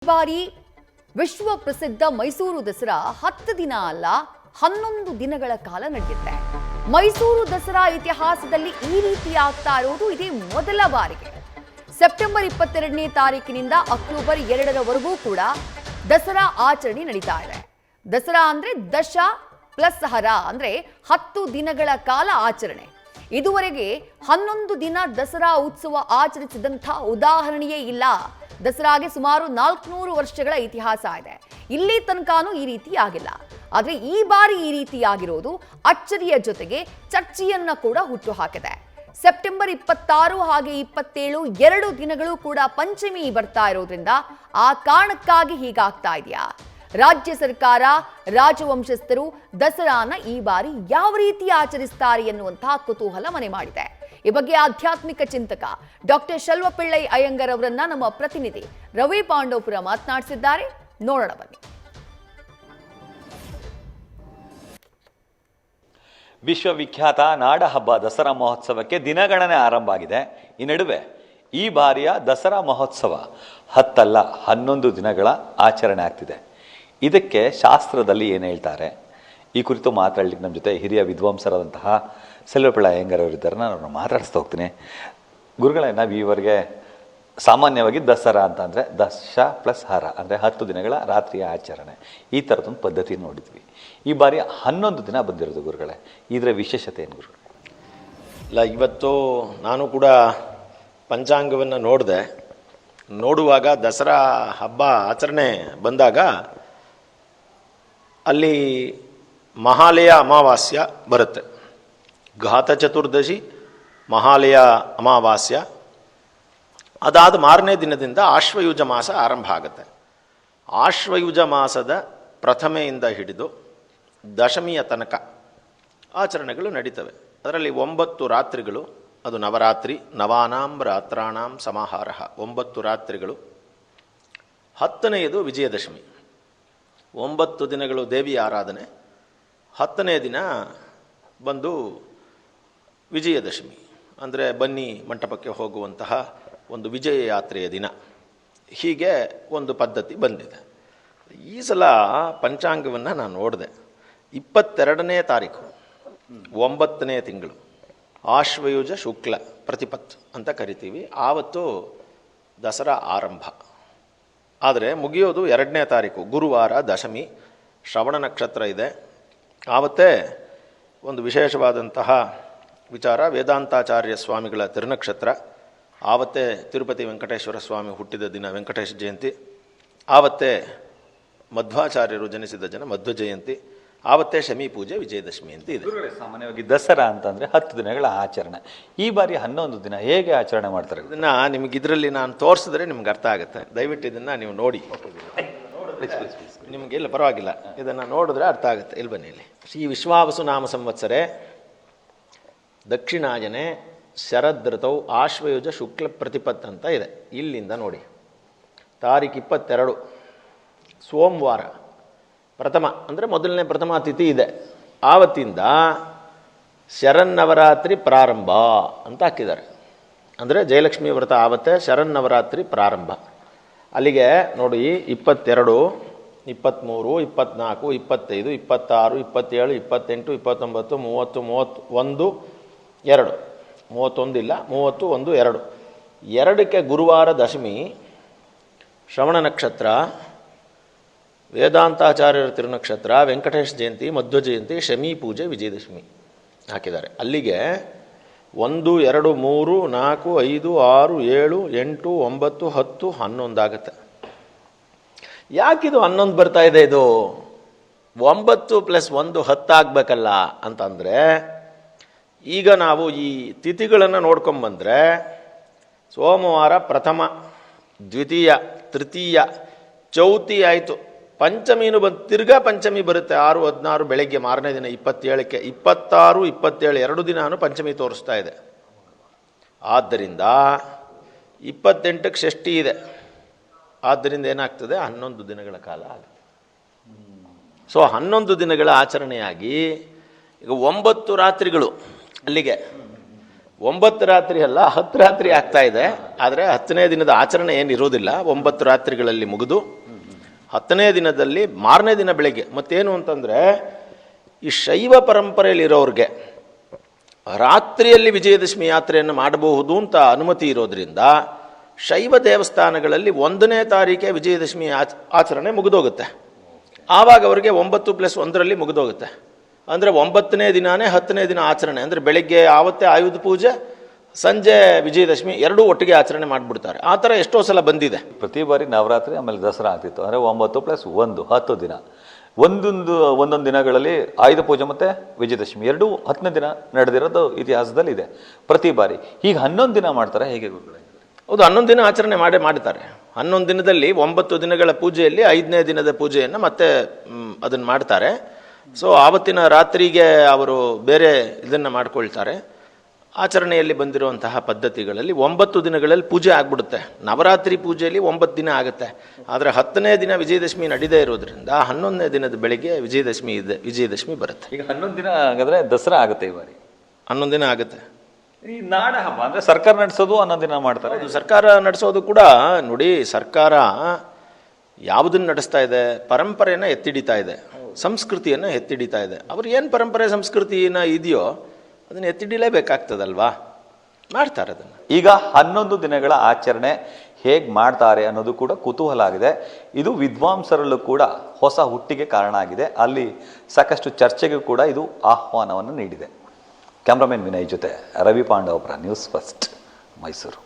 ಬಾರಿ ವಿಶ್ವ ಪ್ರಸಿದ್ಧ ಮೈಸೂರು ದಸರಾ 10 ದಿನ ಅಲ್ಲ 11 ದಿನಗಳ ಕಾಲ ನಡೆಯುತ್ತೆ. ಮೈಸೂರು ದಸರಾ ಇತಿಹಾಸದಲ್ಲಿ ಈ ರೀತಿ ಆಗ್ತಾ ಇರೋದು ಇದೇ ಮೊದಲ ಬಾರಿಗೆ. ಸೆಪ್ಟೆಂಬರ್ 22ನೇ ತಾರೀಕಿನಿಂದ ಅಕ್ಟೋಬರ್ 2ರವರೆಗೂ ಕೂಡ ದಸರಾ ಆಚರಣೆ ನಡೀತಾ ಇದೆ. ದಸರಾ ಅಂದ್ರೆ ದಶ ಪ್ಲಸ್ ಹರ ಅಂದ್ರೆ 10 ದಿನಗಳ ಕಾಲ ಆಚರಣೆ. ಇದುವರೆಗೆ 11 ದಿನ ದಸರಾ ಉತ್ಸವ ಆಚರಿಸಿದಂಥ ಉದಾಹರಣೆಯೇ ಇಲ್ಲ. ದಸರಾಗೆ ಸುಮಾರು 400 ವರ್ಷಗಳ ಇತಿಹಾಸ ಇದೆ. ಇಲ್ಲಿ ತನಕನೂ ಈ ರೀತಿ ಆಗಿಲ್ಲ. ಆದರೆ ಈ ಬಾರಿ ಈ ರೀತಿ ಆಗಿರೋದು ಅಚ್ಚರಿಯ ಜೊತೆಗೆ ಚರ್ಚೆಯನ್ನ ಕೂಡ ಹುಟ್ಟು ಹಾಕಿದೆ. ಸೆಪ್ಟೆಂಬರ್ 26 ಹಾಗೆ 27 2 ದಿನಗಳು ಕೂಡ ಪಂಚಮಿ ಬರ್ತಾ ಇರೋದ್ರಿಂದ ಆ ಕಾರಣಕ್ಕಾಗಿ ಹೀಗಾಗ್ತಾ ಇದೆಯಾ? ರಾಜ್ಯ ಸರ್ಕಾರ, ರಾಜವಂಶಸ್ಥರು ದಸರಾನ ಈ ಬಾರಿ ಯಾವ ರೀತಿ ಆಚರಿಸ್ತಾರೆ ಎನ್ನುವಂತಹ ಕುತೂಹಲ ಮನೆ ಮಾಡಿದೆ. ಈ ಬಗ್ಗೆ ಆಧ್ಯಾತ್ಮಿಕ ಚಿಂತಕ ಡಾಕ್ಟರ್ ಶೆಲ್ವಪಿಳ್ಳೈ ಅಯ್ಯಂಗರ್ ಅವರನ್ನ ನಮ್ಮ ಪ್ರತಿನಿಧಿ ರವಿ ಪಾಂಡವಪುರ ಮಾತನಾಡಿಸಿದ್ದಾರೆ. ನೋಡೋಣ ಬನ್ನಿ. ವಿಶ್ವವಿಖ್ಯಾತ ನಾಡಹಬ್ಬ ದಸರಾ ಮಹೋತ್ಸವಕ್ಕೆ ದಿನಗಣನೆ ಆರಂಭ ಆಗಿದೆ. ಈ ನಡುವೆ ಈ ಬಾರಿಯ ದಸರಾ ಮಹೋತ್ಸವ 10 ಅಲ್ಲ 11 ದಿನಗಳ ಆಚರಣೆ ಆಗ್ತಿದೆ. ಇದಕ್ಕೆ ಶಾಸ್ತ್ರದಲ್ಲಿ ಏನು ಹೇಳ್ತಾರೆ, ಈ ಕುರಿತು ಮಾತಾಡಲಿಕ್ಕೆ ನಮ್ಮ ಜೊತೆ ಹಿರಿಯ ವಿದ್ವಾಂಸರಾದಂತಹ ಶೆಲ್ವಪಿಳ್ಳೈ ಅಯ್ಯಂಗರ್ ಅವರಿದ್ದಾರೆ. ನಾನು ಅವ್ರನ್ನ ಮಾತಾಡಿಸ್ತಾ ಹೋಗ್ತೀನಿ. ಗುರುಗಳೇ, ನಾವು ಈವರೆಗೆ ಸಾಮಾನ್ಯವಾಗಿ ದಸರಾ ಅಂತಂದರೆ ದಶ ಪ್ಲಸ್ ಹರ ಅಂದರೆ 10 ದಿನಗಳ ರಾತ್ರಿಯ ಆಚರಣೆ, ಈ ಥರದೊಂದು ಪದ್ಧತಿ ನೋಡಿದ್ವಿ. ಈ ಬಾರಿ 11 ದಿನ ಬಂದಿರೋದು ಗುರುಗಳೇ, ಇದರ ವಿಶೇಷತೆ ಏನು ಗುರುಗಳೇ? ಇಲ್ಲ, ಇವತ್ತು ನಾನು ಕೂಡ ಪಂಚಾಂಗವನ್ನು ನೋಡಿದೆ. ನೋಡುವಾಗ ದಸರಾ ಹಬ್ಬ ಆಚರಣೆ ಬಂದಾಗ ಅಲ್ಲಿ ಮಹಾಲಯ ಅಮಾವಾಸ್ಯ ಬರುತ್ತೆ. ಘಾತ ಚತುರ್ದಶಿ, ಮಹಾಲಯ ಅಮಾವಾಸ್ಯ, ಅದಾದ ಮಾರನೇ ದಿನದಿಂದ ಆಶ್ವಯುಜ ಮಾಸ ಆರಂಭ ಆಗುತ್ತೆ. ಆಶ್ವಯುಜ ಮಾಸದ ಪ್ರಥಮೆಯಿಂದ ಹಿಡಿದು ದಶಮಿಯ ತನಕ ಆಚರಣೆಗಳು ನಡೀತವೆ. ಅದರಲ್ಲಿ 9 ರಾತ್ರಿಗಳು, ಅದು ನವರಾತ್ರಿ, ನವಾನಾಂ ರಾತ್ರಾಣಾಂ ಸಮಾಹಾರ, 9 ರಾತ್ರಿಗಳು. 10ನೇದು ವಿಜಯದಶಮಿ. 9 ದಿನಗಳು ದೇವಿ ಆರಾಧನೆ. 10ನೇ ದಿನ ಬಂದು ವಿಜಯದಶಮಿ, ಅಂದರೆ ಬನ್ನಿ ಮಂಟಪಕ್ಕೆ ಹೋಗುವಂತಹ ಒಂದು ವಿಜಯ ಯಾತ್ರೆಯ ದಿನ. ಹೀಗೆ ಒಂದು ಪದ್ಧತಿ ಬಂದಿದೆ. ಈ ಸಲ ಪಂಚಾಂಗವನ್ನು ನಾನು ನೋಡಿದೆ. 22ನೇ ತಾರೀಕು 9ನೇ ತಿಂಗಳು, ಆಶ್ವಯುಜ ಶುಕ್ಲ ಪ್ರತಿಪತ್ ಅಂತ ಕರಿತೀವಿ. ಆವತ್ತು ದಸರಾ ಆರಂಭ. ಆದರೆ ಮುಗಿಯೋದು 2ನೇ ತಾರೀಕು ಗುರುವಾರ, ದಶಮಿ, ಶ್ರವಣ ನಕ್ಷತ್ರ ಇದೆ. ಆವತ್ತೇ ಒಂದು ವಿಶೇಷವಾದಂತಹ ವಿಚಾರ, ವೇದಾಂತಾಚಾರ್ಯ ಸ್ವಾಮಿಗಳ ತಿರುನಕ್ಷತ್ರ. ಆವತ್ತೇ ತಿರುಪತಿ ವೆಂಕಟೇಶ್ವರ ಸ್ವಾಮಿ ಹುಟ್ಟಿದ ದಿನ ವೆಂಕಟೇಶ ಜಯಂತಿ. ಆವತ್ತೇ ಮಧ್ವಾಚಾರ್ಯರು ಜನಿಸಿದ ದಿನ ಮಧ್ವ ಜಯಂತಿ. ಆವತ್ತೇ ಶಮಿ ಪೂಜೆ, ವಿಜಯದಶಮಿ ಅಂತ ಇದೆ. ಸಾಮಾನ್ಯವಾಗಿ ದಸರಾ ಅಂತಂದರೆ 10 ದಿನಗಳ ಆಚರಣೆ. ಈ ಬಾರಿ 11 ದಿನ ಹೇಗೆ ಆಚರಣೆ ಮಾಡ್ತಾರೆ? ಇದನ್ನು ನಿಮಗೆ ಇದರಲ್ಲಿ ನಾನು ತೋರಿಸಿದ್ರೆ ನಿಮ್ಗೆ ಅರ್ಥ ಆಗುತ್ತೆ. ದಯವಿಟ್ಟು ಇದನ್ನು ನೀವು ನೋಡಿ. ನಿಮಗೆಲ್ಲ ಪರವಾಗಿಲ್ಲ, ಇದನ್ನು ನೋಡಿದ್ರೆ ಅರ್ಥ ಆಗುತ್ತೆ. ಇಲ್ಲಿ ಬನ್ನಿ. ಇಲ್ಲಿ ಶ್ರೀ ವಿಶ್ವಾವಸು ನಾಮ ಸಂವತ್ಸರೆ ದಕ್ಷಿಣಾಯನೆ ಶರದೃತೌ ಆಶ್ವಯುಜ ಶುಕ್ಲ ಪ್ರತಿಪತ್ ಅಂತ ಇದೆ. ಇಲ್ಲಿಂದ ನೋಡಿ, ತಾರೀಖು 22 ಸೋಮವಾರ ಪ್ರಥಮ, ಅಂದರೆ ಮೊದಲನೇ ಪ್ರಥಮ ತಿಥಿ ಇದೆ. ಆವತ್ತಿಂದ ಶರನ್ನವರಾತ್ರಿ ಪ್ರಾರಂಭ ಅಂತ ಹಾಕಿದ್ದಾರೆ. ಅಂದರೆ ಜಯಲಕ್ಷ್ಮಿ ವ್ರತ ಆವತ್ತೇ ಶರನ್ನವರಾತ್ರಿ ಪ್ರಾರಂಭ. ಅಲ್ಲಿಗೆ ನೋಡಿ, 22, 23, 24, 25, 26, 27, 28, 29, 30, 31, 2, 31 ಇಲ್ಲ, 30, 1, 2. 2ಕ್ಕೆ ಗುರುವಾರ ದಶಮಿ, ಶ್ರವಣ ನಕ್ಷತ್ರ, ವೇದಾಂತಾಚಾರ್ಯರ ತಿರುನಕ್ಷತ್ರ, ವೆಂಕಟೇಶ ಜಯಂತಿ, ಮಧ್ವ ಜಯಂತಿ, ಶಮಿ ಪೂಜೆ, ವಿಜಯದಶಮಿ ಹಾಕಿದ್ದಾರೆ. ಅಲ್ಲಿಗೆ 1, 2, 3, 4, 5, 6, 7, 8, 9, 10, 11 ಆಗುತ್ತೆ. ಯಾಕಿದು 11 ಬರ್ತಾ ಇದೆ? ಇದು 9 + 1 10 ಆಗಬೇಕಲ್ಲ ಅಂತಂದರೆ, ಈಗ ನಾವು ಈ ತಿಥಿಗಳನ್ನು ನೋಡ್ಕೊಂಬಂದರೆ ಸೋಮವಾರ ಪ್ರಥಮ, ದ್ವಿತೀಯ, ತೃತೀಯ, ಚೌತಿ ಆಯಿತು. ಪಂಚಮೀನು ಬಂದು ತಿರ್ಗಾ ಪಂಚಮಿ ಬರುತ್ತೆ 6, 16 ಬೆಳಗ್ಗೆ, ಮಾರನೇ ದಿನ 27ಕ್ಕೆ. 26, 27 2 ದಿನಾನು ಪಂಚಮಿ ತೋರಿಸ್ತಾ ಇದೆ. ಆದ್ದರಿಂದ 28ಕ್ಕೆ ಷಷ್ಠಿ ಇದೆ. ಆದ್ದರಿಂದ ಏನಾಗ್ತದೆ, 11 ದಿನಗಳ ಕಾಲ ಆಗುತ್ತೆ. ಸೊ 11 ದಿನಗಳ ಆಚರಣೆಯಾಗಿ ಈಗ 9 ರಾತ್ರಿಗಳು. ಅಲ್ಲಿಗೆ 9 ರಾತ್ರಿ ಅಲ್ಲ 10 ರಾತ್ರಿ ಆಗ್ತಾ ಇದೆ. ಆದರೆ 10ನೇ ದಿನದ ಆಚರಣೆ ಏನಿರೋದಿಲ್ಲ. 9 ರಾತ್ರಿಗಳಲ್ಲಿ ಮುಗಿದು 10ನೇ ದಿನದಲ್ಲಿ ಮಾರನೇ ದಿನ ಬೆಳಗ್ಗೆ. ಮತ್ತೇನು ಅಂತಂದರೆ, ಈ ಶೈವ ಪರಂಪರೆಯಲ್ಲಿರೋರಿಗೆ ರಾತ್ರಿಯಲ್ಲಿ ವಿಜಯದಶಮಿ ಯಾತ್ರೆಯನ್ನು ಮಾಡಬಹುದು ಅಂತ ಅನುಮತಿ ಇರೋದ್ರಿಂದ ಶೈವ ದೇವಸ್ಥಾನಗಳಲ್ಲಿ 1ನೇ ತಾರೀಕೆ ವಿಜಯದಶಮಿ ಆಚರಣೆ ಮುಗಿದೋಗುತ್ತೆ. ಆವಾಗ ಅವರಿಗೆ 9+1 ಮುಗಿದೋಗುತ್ತೆ. ಅಂದರೆ 9ನೇ ದಿನಾನೇ 10ನೇ ದಿನ ಆಚರಣೆ. ಅಂದರೆ ಬೆಳಿಗ್ಗೆ ಆವತ್ತೇ ಆಯುಧ ಪೂಜೆ, ಸಂಜೆ ವಿಜಯದಶಮಿ ಎರಡೂ ಒಟ್ಟಿಗೆ ಆಚರಣೆ ಮಾಡಿಬಿಡ್ತಾರೆ. ಆ ಥರ ಎಷ್ಟೋ ಸಲ ಬಂದಿದೆ. ಪ್ರತಿ ಬಾರಿ ನವರಾತ್ರಿ ಆಮೇಲೆ ದಸರಾ ಆಗ್ತಿತ್ತು. ಅಂದರೆ 9+1 10 ದಿನ. ಒಂದೊಂದು ದಿನಗಳಲ್ಲಿ ಆಯುಧ ಪೂಜೆ ಮತ್ತು ವಿಜಯದಶಮಿ ಎರಡೂ 10ನೇ ದಿನ ನಡೆದಿರೋದು ಇತಿಹಾಸದಲ್ಲಿ ಇದೆ ಪ್ರತಿ ಬಾರಿ. ಈಗ 11 ದಿನ ಮಾಡ್ತಾರೆ, ಹೇಗೆ ಗುರುಗಳೇ? ಹೌದು, 11 ದಿನ ಆಚರಣೆ ಮಾಡ್ತಾರೆ. 11 ದಿನದಲ್ಲಿ 9 ದಿನಗಳ ಪೂಜೆಯಲ್ಲಿ 5ನೇ ದಿನದ ಪೂಜೆಯನ್ನು ಮತ್ತೆ ಅದನ್ನು ಮಾಡ್ತಾರೆ. ಸೊ ಆವತ್ತಿನ ರಾತ್ರಿಗೆ ಅವರು ಬೇರೆ ಇದನ್ನು ಮಾಡ್ಕೊಳ್ತಾರೆ. ಆಚರಣೆಯಲ್ಲಿ ಬಂದಿರುವಂತಹ ಪದ್ಧತಿಗಳಲ್ಲಿ 9 ದಿನಗಳಲ್ಲಿ ಪೂಜೆ ಆಗ್ಬಿಡುತ್ತೆ. ನವರಾತ್ರಿ ಪೂಜೆಯಲ್ಲಿ 9 ದಿನ ಆಗುತ್ತೆ. ಆದರೆ 10ನೇ ದಿನ ವಿಜಯದಶಮಿ ನಡೀದೇ ಇರೋದ್ರಿಂದ 11ನೇ ದಿನದ ಬೆಳಿಗ್ಗೆ ವಿಜಯದಶಮಿ ಬರುತ್ತೆ. ಈಗ 11 ದಿನ ಹಾಗಾದ್ರೆ ದಸರಾ ಆಗುತ್ತೆ ಈ ಬಾರಿ. 11 ದಿನ ಆಗುತ್ತೆ. ಈ ನಾಡ ಹಬ್ಬ ಅಂದರೆ ಸರ್ಕಾರ ನಡೆಸೋದು 11 ದಿನ ಮಾಡ್ತಾರೆ. ಅದು ಸರ್ಕಾರ ನಡೆಸೋದು ಕೂಡ ನೋಡಿ, ಸರ್ಕಾರ ಯಾವುದನ್ನು ನಡೆಸ್ತಾ ಇದೆ? ಪರಂಪರೆಯನ್ನು ಎತ್ತಿಡಿತಾ ಇದೆ, ಸಂಸ್ಕೃತಿಯನ್ನು ಎತ್ತಿಡಿತಾ ಇದೆ. ಅವ್ರು ಏನು ಪರಂಪರೆ ಸಂಸ್ಕೃತಿನ ಇದೆಯೋ ಅದನ್ನು ಎತ್ತಿಡಿಲೇಬೇಕಾಗ್ತದಲ್ವಾ? ಮಾಡ್ತಾರೆ ಅದನ್ನು. ಈಗ 11 ದಿನಗಳ ಆಚರಣೆ ಹೇಗೆ ಮಾಡ್ತಾರೆ ಅನ್ನೋದು ಕೂಡ ಕುತೂಹಲ ಆಗಿದೆ. ಇದು ವಿದ್ವಾಂಸರಲ್ಲೂ ಕೂಡ ಹೊಸ ಹುಟ್ಟಿಗೆ ಕಾರಣ ಆಗಿದೆ. ಅಲ್ಲಿ ಸಾಕಷ್ಟು ಚರ್ಚೆಗೂ ಕೂಡ ಇದು ಆಹ್ವಾನವನ್ನು ನೀಡಿದೆ. ಕ್ಯಾಮ್ರಾಮನ್ ವಿನಯ್ ಜೊತೆ ರವಿ ಪಾಂಡವಪುರ, ನ್ಯೂಸ್ ಫಸ್ಟ್, ಮೈಸೂರು.